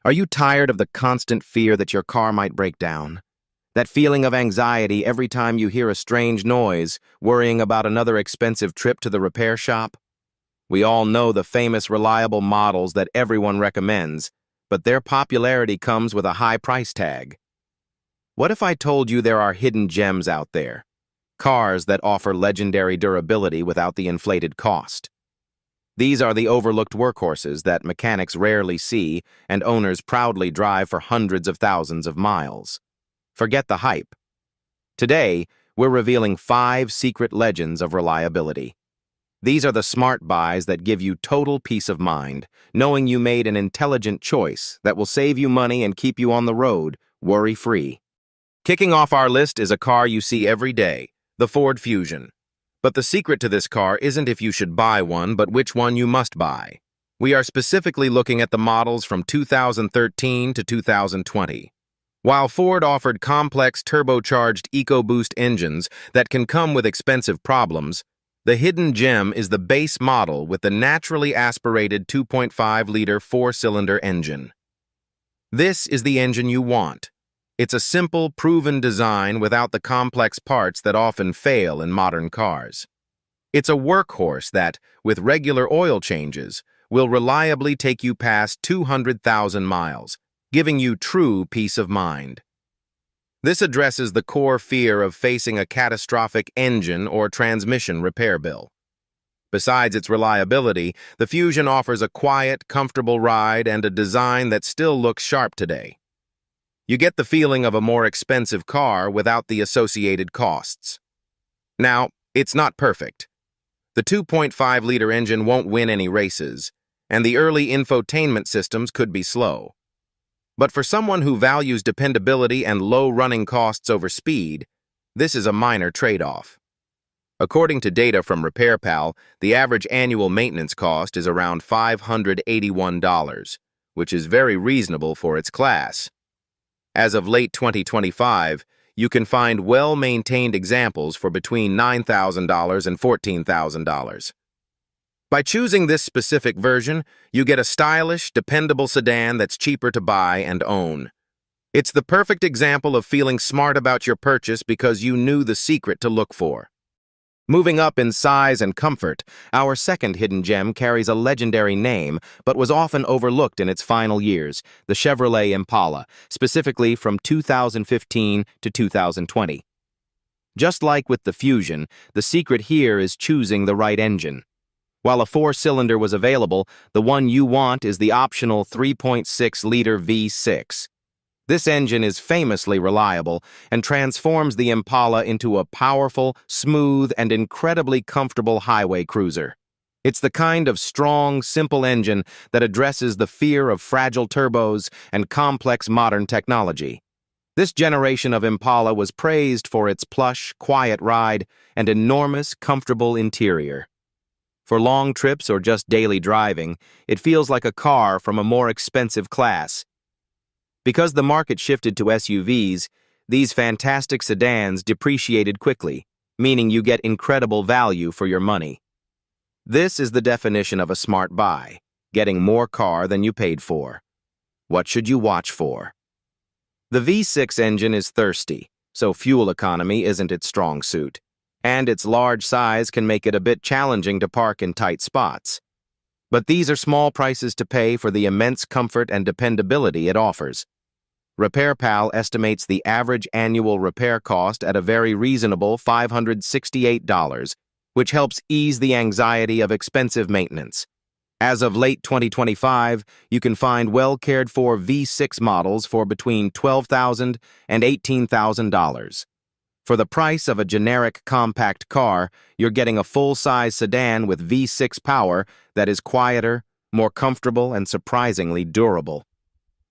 Are you tired of the constant fear that your car might break down? That feeling of anxiety every time you hear a strange noise, worrying about another expensive trip to the repair shop? We all know the famous reliable models that everyone recommends, but their popularity comes with a high price tag. What if I told you there are hidden gems out there? Cars that offer legendary durability without the inflated cost. These are the overlooked workhorses that mechanics rarely see and owners proudly drive for hundreds of thousands of miles. Forget the hype. Today, we're revealing 5 secret legends of reliability. These are the smart buys that give you total peace of mind, knowing you made an intelligent choice that will save you money and keep you on the road, worry-free. Kicking off our list is a car you see every day, the Ford Fusion. But the secret to this car isn't if you should buy one, but which one you must buy. We are specifically looking at the models from 2013 to 2020. While Ford offered complex turbocharged EcoBoost engines that can come with expensive problems, the hidden gem is the base model with the naturally aspirated 2.5-liter 4-cylinder engine. This is the engine you want. It's a simple, proven design without the complex parts that often fail in modern cars. It's a workhorse that, with regular oil changes, will reliably take you past 200,000 miles, giving you true peace of mind. This addresses the core fear of facing a catastrophic engine or transmission repair bill. Besides its reliability, the Fusion offers a quiet, comfortable ride and a design that still looks sharp today. You get the feeling of a more expensive car without the associated costs. Now, it's not perfect. The 2.5-liter engine won't win any races, and the early infotainment systems could be slow. But for someone who values dependability and low running costs over speed, this is a minor trade-off. According to data from RepairPal, the average annual maintenance cost is around $581, which is very reasonable for its class. As of late 2025, you can find well-maintained examples for between $9,000 and $14,000. By choosing this specific version, you get a stylish, dependable sedan that's cheaper to buy and own. It's the perfect example of feeling smart about your purchase because you knew the secret to look for. Moving up in size and comfort, our second hidden gem carries a legendary name, but was often overlooked in its final years, the Chevrolet Impala, specifically from 2015 to 2020. Just like with the Fusion, the secret here is choosing the right engine. While a 4-cylinder was available, the one you want is the optional 3.6-liter V6. This engine is famously reliable and transforms the Impala into a powerful, smooth, and incredibly comfortable highway cruiser. It's the kind of strong, simple engine that addresses the fear of fragile turbos and complex modern technology. This generation of Impala was praised for its plush, quiet ride and enormous, comfortable interior. For long trips or just daily driving, it feels like a car from a more expensive class. Because the market shifted to SUVs, these fantastic sedans depreciated quickly, meaning you get incredible value for your money. This is the definition of a smart buy, getting more car than you paid for. What should you watch for? The V6 engine is thirsty, so fuel economy isn't its strong suit, and its large size can make it a bit challenging to park in tight spots. But these are small prices to pay for the immense comfort and dependability it offers. RepairPal estimates the average annual repair cost at a very reasonable $568, which helps ease the anxiety of expensive maintenance. As of late 2025, you can find well-cared-for V6 models for between $12,000 and $18,000. For the price of a generic compact car, you're getting a full-size sedan with V6 power that is quieter, more comfortable, and surprisingly durable.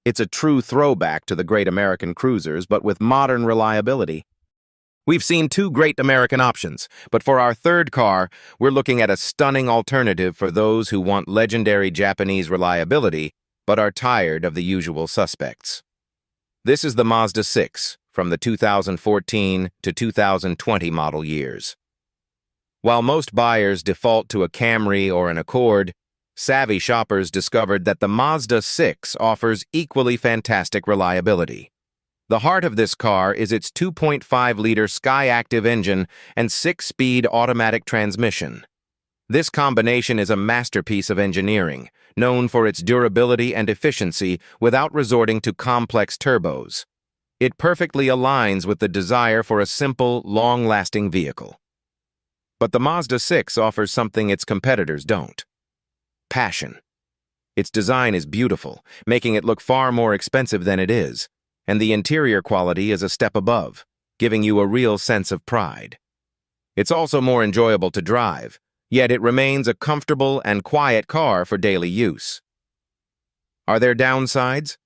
It's a true throwback to the great American cruisers, but with modern reliability. We've seen 2 great American options, but for our third car, we're looking at a stunning alternative for those who want legendary Japanese reliability, but are tired of the usual suspects. This is the Mazda 6, from the 2014 to 2020 model years. While most buyers default to a Camry or an Accord, savvy shoppers discovered that the Mazda 6 offers equally fantastic reliability. The heart of this car is its 2.5-liter Skyactiv engine and 6-speed automatic transmission. This combination is a masterpiece of engineering, known for its durability and efficiency without resorting to complex turbos. It perfectly aligns with the desire for a simple, long-lasting vehicle. But the Mazda 6 offers something its competitors don't: passion. Its design is beautiful, making it look far more expensive than it is, and the interior quality is a step above, giving you a real sense of pride. It's also more enjoyable to drive, yet it remains a comfortable and quiet car for daily use. Are there downsides?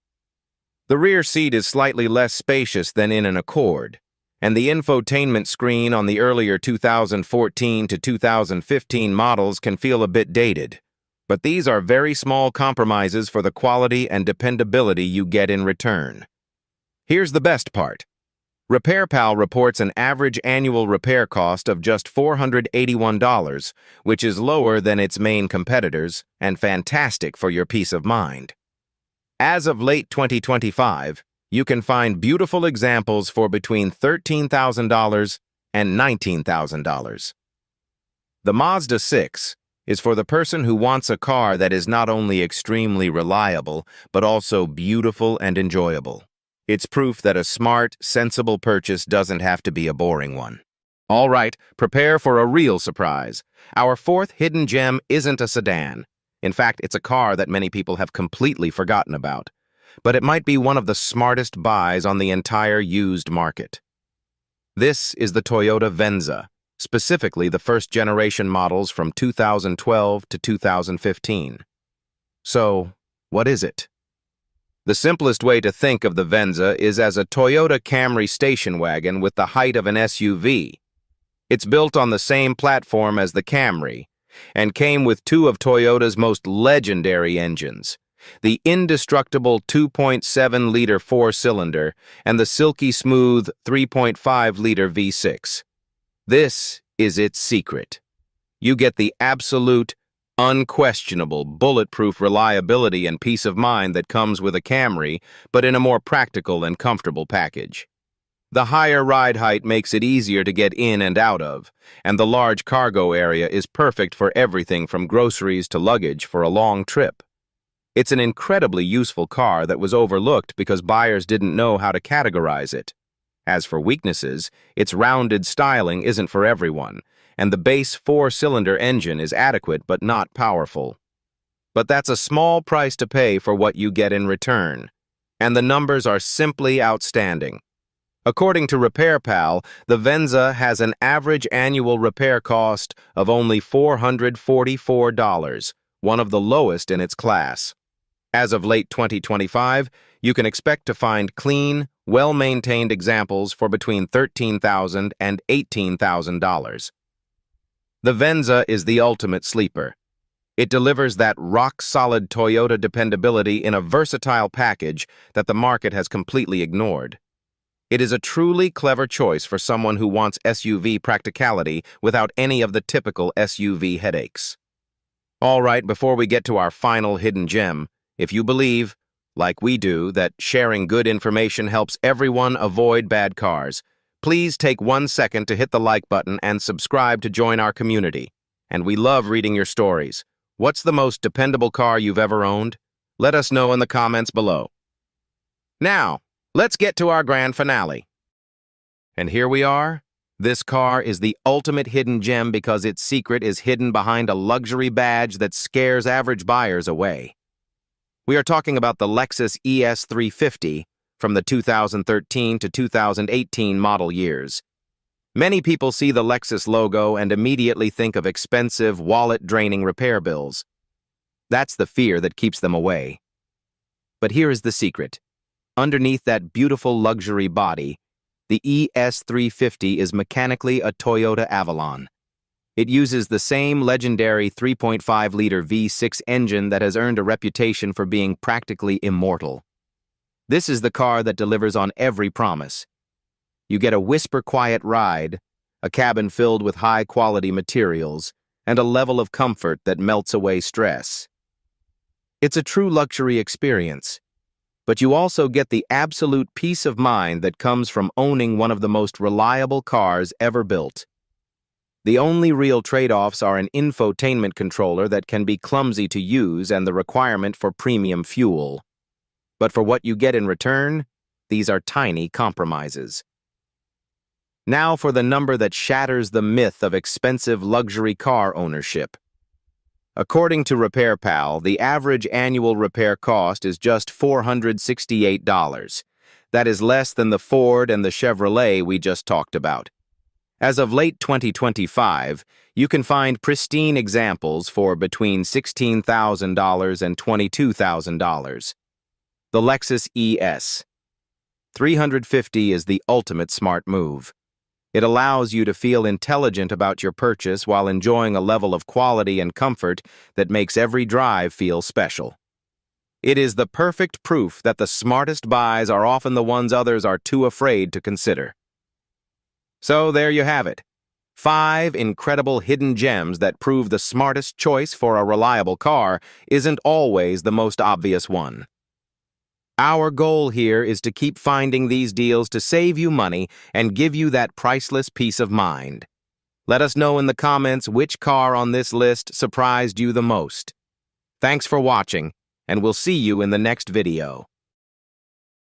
The rear seat is slightly less spacious than in an Accord, and the infotainment screen on the earlier 2014 to 2015 models can feel a bit dated. But these are very small compromises for the quality and dependability you get in return. Here's the best part. RepairPal reports an average annual repair cost of just $481, which is lower than its main competitors and fantastic for your peace of mind. As of late 2025, you can find beautiful examples for between $13,000 and $19,000. The Mazda 6 is for the person who wants a car that is not only extremely reliable, but also beautiful and enjoyable. It's proof that a smart, sensible purchase doesn't have to be a boring one. All right, prepare for a real surprise. Our fourth hidden gem isn't a sedan. In fact, it's a car that many people have completely forgotten about. But it might be one of the smartest buys on the entire used market. This is the Toyota Venza, specifically the first-generation models from 2012 to 2015. So, what is it? The simplest way to think of the Venza is as a Toyota Camry station wagon with the height of an SUV. It's built on the same platform as the Camry, and came with two of Toyota's most legendary engines, the indestructible 2.7-liter four-cylinder and the silky smooth 3.5-liter V6. This is its secret. You get the absolute, unquestionable, bulletproof reliability and peace of mind that comes with a Camry, but in a more practical and comfortable package. The higher ride height makes it easier to get in and out of, and the large cargo area is perfect for everything from groceries to luggage for a long trip. It's an incredibly useful car that was overlooked because buyers didn't know how to categorize it. As for weaknesses, its rounded styling isn't for everyone, and the base four-cylinder engine is adequate but not powerful. But that's a small price to pay for what you get in return, and the numbers are simply outstanding. According to RepairPal, the Venza has an average annual repair cost of only $444, one of the lowest in its class. As of late 2025, you can expect to find clean, well-maintained examples for between $13,000 and $18,000. The Venza is the ultimate sleeper. It delivers that rock-solid Toyota dependability in a versatile package that the market has completely ignored. It is a truly clever choice for someone who wants SUV practicality without any of the typical SUV headaches. All right, before we get to our final hidden gem, if you believe, like we do, that sharing good information helps everyone avoid bad cars, please take 1 second to hit the like button and subscribe to join our community. And we love reading your stories. What's the most dependable car you've ever owned? Let us know in the comments below. Now, let's get to our grand finale. And here we are. This car is the ultimate hidden gem because its secret is hidden behind a luxury badge that scares average buyers away. We are talking about the Lexus ES 350 from the 2013 to 2018 model years. Many people see the Lexus logo and immediately think of expensive, wallet-draining repair bills. That's the fear that keeps them away. But here is the secret. Underneath that beautiful luxury body, the ES 350 is mechanically a Toyota Avalon. It uses the same legendary 3.5-liter V6 engine that has earned a reputation for being practically immortal. This is the car that delivers on every promise. You get a whisper-quiet ride, a cabin filled with high-quality materials, and a level of comfort that melts away stress. It's a true luxury experience, but you also get the absolute peace of mind that comes from owning one of the most reliable cars ever built. The only real trade-offs are an infotainment controller that can be clumsy to use and the requirement for premium fuel. But for what you get in return, these are tiny compromises. Now for the number that shatters the myth of expensive luxury car ownership. According to RepairPal, the average annual repair cost is just $468. That is less than the Ford and the Chevrolet we just talked about. As of late 2025, you can find pristine examples for between $16,000 and $22,000. The Lexus ES. 350 is the ultimate smart move. It allows you to feel intelligent about your purchase while enjoying a level of quality and comfort that makes every drive feel special. It is the perfect proof that the smartest buys are often the ones others are too afraid to consider. So there you have it. 5 incredible hidden gems that prove the smartest choice for a reliable car isn't always the most obvious one. Our goal here is to keep finding these deals to save you money and give you that priceless peace of mind. Let us know in the comments which car on this list surprised you the most. Thanks for watching, and we'll see you in the next video.